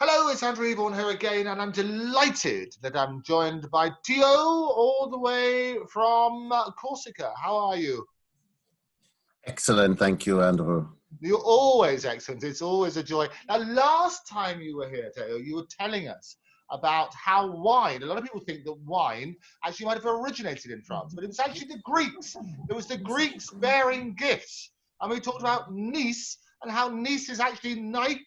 Hello, it's Andrew Eborn here again, and I'm delighted that I'm joined by Theo all the way from Corsica. How are you? Excellent, thank you, Andrew. You're always excellent. It's always a joy. Now, last time you were here, Theo, you were telling us about how wine, a lot of people think that wine actually might have originated in France, but it was actually the Greeks. It was the Greeks bearing gifts. And we talked about Nice and how Nice is actually Nike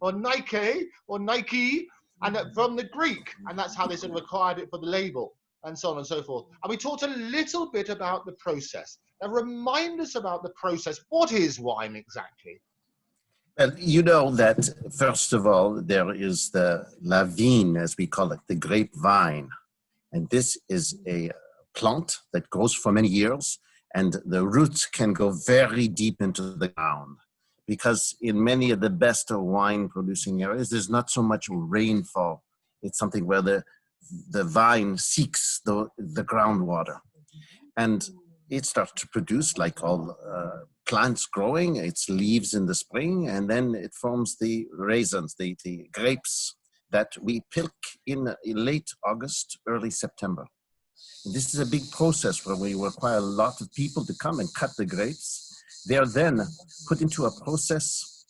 or Nike, and from the Greek, and that's how they sort of acquired it for the label, and so on and so forth. And we talked a little bit about the process. Now, remind us about the process. What is wine exactly? Well, you know that, first of all, there is the la vigne, as we call it, the grapevine. And this is a plant that grows for many years, and the roots can go very deep into the ground. Because in many of the best wine producing areas, there's not so much rainfall. It's something where the vine seeks the groundwater. And it starts to produce, like all plants growing, its leaves in the spring, and then it forms the raisins, the grapes that we pick in late August, early September. And this is a big process where we require a lot of people to come and cut the grapes. They are then put into a process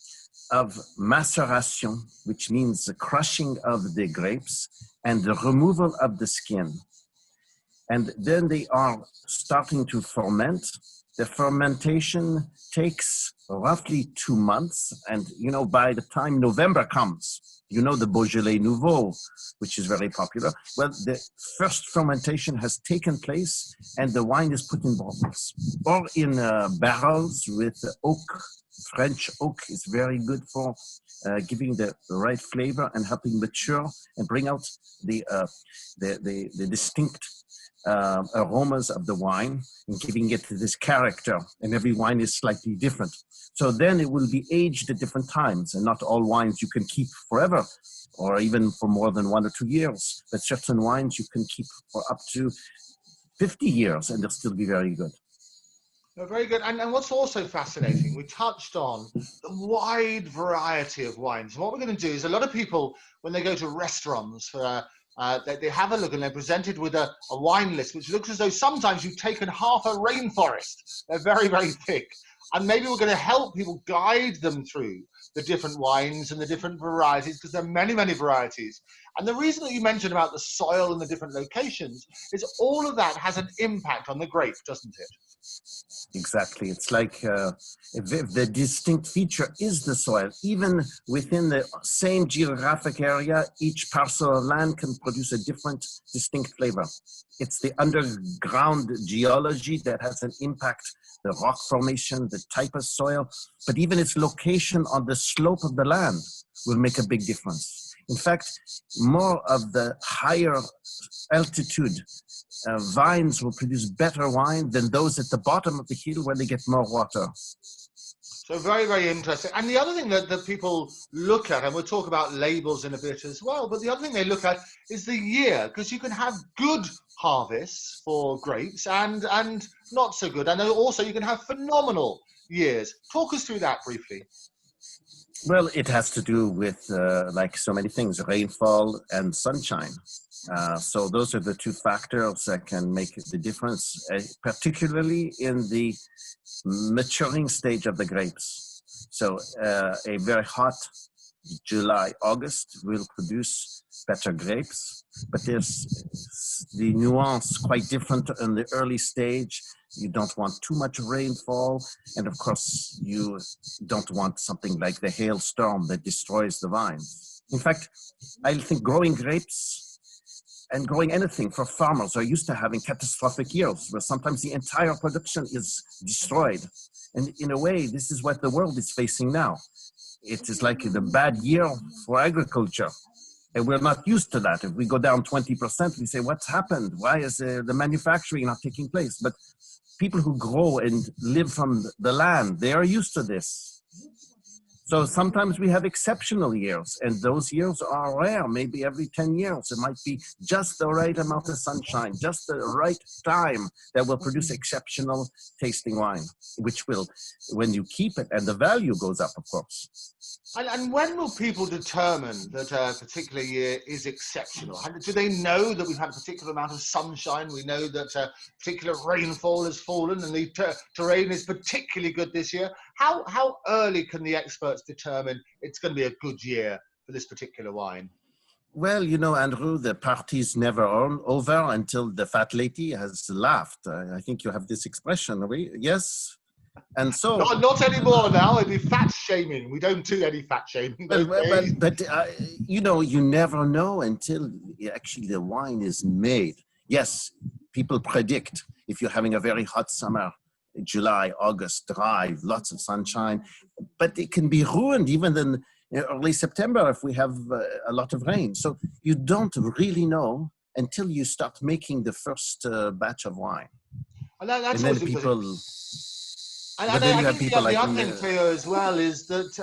of maceration, which means the crushing of the grapes and the removal of the skin. And then they are starting to ferment. The fermentation takes roughly 2 months. And, you know, by the time November comes, you know, the Beaujolais Nouveau, which is very popular. Well, the first fermentation has taken place and the wine is put in bottles or in barrels with oak. French oak is very good for giving the right flavor and helping mature and bring out the distinct aromas of the wine and giving it this character, and every wine is slightly different. So then it will be aged at different times, and not all wines you can keep forever or even for more than 1 or 2 years, but certain wines you can keep for up to 50 years and they'll still be very good. Oh, very good. And what's also fascinating, we touched on the wide variety of wines. And what we're going to do is a lot of people, when they go to restaurants, they have a look and they're presented with a wine list, which looks as though sometimes you've taken half a rainforest. They're very, very thick. And maybe we're going to help people guide them through the different wines and the different varieties, because there are many, many varieties. And the reason that you mentioned about the soil and the different locations is all of that has an impact on the grape, doesn't it? Exactly. It's like if the distinct feature is the soil. Even within the same geographic area, each parcel of land can produce a different distinct flavor. It's the underground geology that has an impact, the rock formation, the type of soil, but even its location on the slope of the land will make a big difference. In fact, more of the higher altitude vines will produce better wine than those at the bottom of the hill where they get more water. So very, very interesting. And the other thing that people look at, and we'll talk about labels in a bit as well, but the other thing they look at is the year, because you can have good harvests for grapes and not so good. And also you can have phenomenal years. Talk us through that briefly. Well, it has to do with, like so many things, rainfall and sunshine. So those are the two factors that can make the difference, particularly in the maturing stage of the grapes. So a very hot July, August will produce better grapes, but there's the nuance quite different in the early stage. You don't want too much rainfall, and of course you don't want something like the hailstorm that destroys the vine. In fact, I think growing grapes and growing anything for farmers are used to having catastrophic years where sometimes the entire production is destroyed. And in a way, this is what the world is facing now. It is like the bad year for agriculture. And we're not used to that. If we go down 20%, we say, what's happened? Why is the manufacturing not taking place? But people who grow and live from the land, they are used to this. So sometimes we have exceptional years, and those years are rare. Maybe every 10 years, it might be just the right amount of sunshine, just the right time that will produce exceptional tasting wine, which will, when you keep it, and the value goes up, of course. And when will people determine that a particular year is exceptional? Do they know that we've had a particular amount of sunshine? We know that a particular rainfall has fallen and the terrain is particularly good this year. How early can the experts determine it's going to be a good year for this particular wine? Well, you know, Andrew, the party's never over until the fat lady has laughed. I think you have this expression, yes? And so, not anymore now. It'd be fat shaming. We don't do any fat shaming. But you know, you never know until actually the wine is made. Yes, people predict if you're having a very hot summer, July, August, dry, lots of sunshine, but it can be ruined even in early September if we have a lot of rain. So you don't really know until you start making the first batch of wine. That's and then people. And I think the other thing, Theo, as well, is that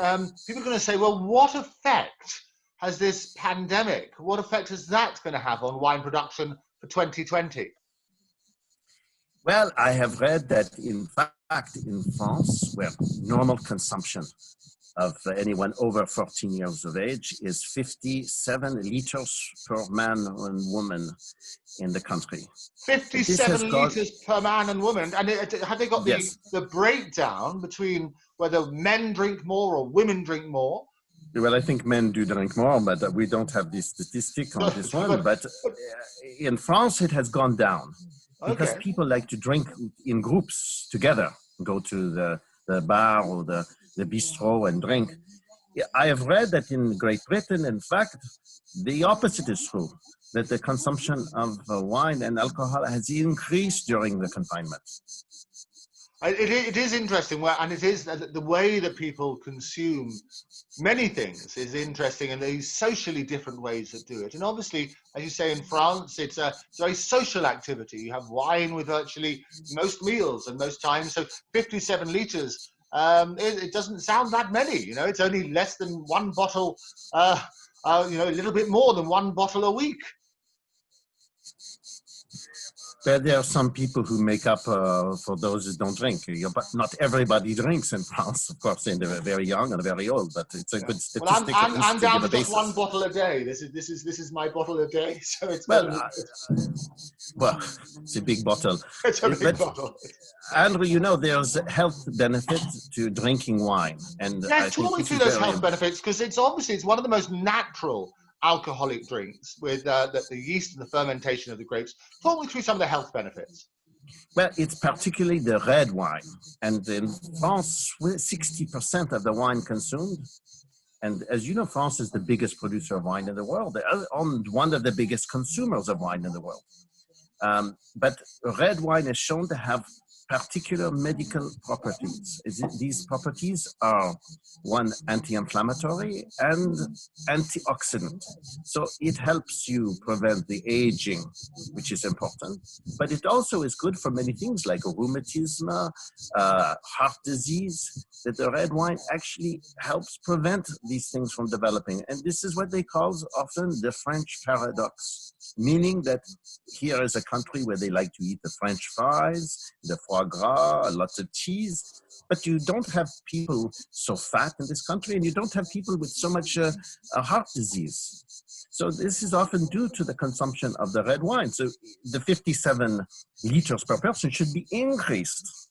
people are going to say, well, what effect has this pandemic, what effect is that going to have on wine production for 2020? Well, I have read that, in fact, in France, where normal consumption of anyone over 14 years of age is 57 liters per man and woman in the country. 57 liters per man and woman. And have they got the breakdown between whether men drink more or women drink more? Well, I think men do drink more, but we don't have this statistic on this one. But in France, it has gone down because people like to drink in groups together, go to the bar or the bistro and drink. I have read that in Great Britain, in fact, the opposite is true, that the consumption of wine and alcohol has increased during the confinement. It is interesting, and it is the way that people consume many things is interesting, and these socially different ways that do it. And obviously, as you say, in France, it's a very social activity. You have wine with virtually most meals and most times. So 57 liters, it doesn't sound that many. You know, it's only less than one bottle, a little bit more than one bottle a week. But there are some people who make up for those who don't drink. But not everybody drinks in France, of course, and they're very young and very old. But it's a good statistic. Well, I'm down to just one bottle a day. This is my bottle a day. So it's well, it's a big bottle. It's a big bottle. Andrew, you know, there's health benefits to drinking wine, and talk me through those health benefits, because it's one of the most natural alcoholic drinks with the yeast and the fermentation of the grapes. Talk me through some of the health benefits. Well, it's particularly the red wine. And in France, 60% of the wine consumed. And as you know, France is the biggest producer of wine in the world. They're one of the biggest consumers of wine in the world. But red wine is shown to have particular medical properties. These properties are, one, anti-inflammatory and antioxidant. So it helps you prevent the aging, which is important. But it also is good for many things like rheumatism, heart disease, that the red wine actually helps prevent these things from developing. And this is what they call often the French paradox, meaning that here is a country where they like to eat the French fries, the foie gras, lots of cheese, but you don't have people so fat in this country, and you don't have people with so much heart disease. So this is often due to the consumption of the red wine. So the 57 liters per person should be increased.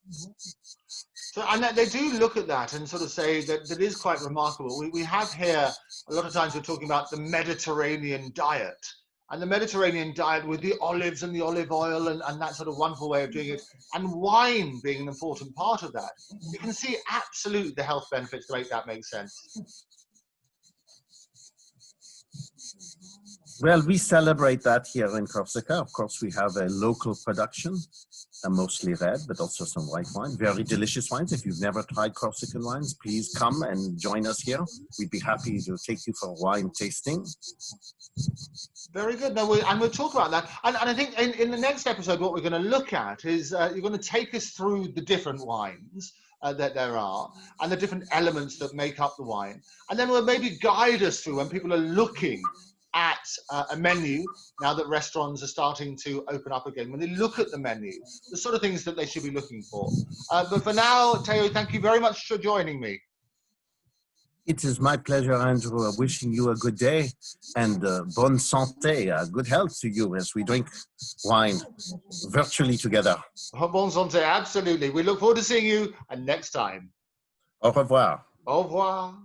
So, and they do look at that and sort of say that is quite remarkable. We have here, a lot of times we're talking about the Mediterranean diet. And the Mediterranean diet with the olives and the olive oil and that sort of wonderful way of doing it, and wine being an important part of that. You can see absolutely the health benefits to make that make sense. Well, we celebrate that here in Corsica. Of course, we have a local production, mostly red, but also some white wine, very delicious wines. If you've never tried Corsican wines, please come and join us here. We'd be happy to take you for wine tasting. Very good. No, and we'll talk about that. And I think in the next episode, what we're going to look at is you're going to take us through the different wines. that there are, and the different elements that make up the wine. And then we'll maybe guide us through when people are looking at a menu, now that restaurants are starting to open up again, when they look at the menu, the sort of things that they should be looking for. But for now, Theo, thank you very much for joining me. It is my pleasure, Andrew. Wishing you a good day and bonne santé, good health to you as we drink wine virtually together. Bonne santé, absolutely. We look forward to seeing you next time. Au revoir. Au revoir.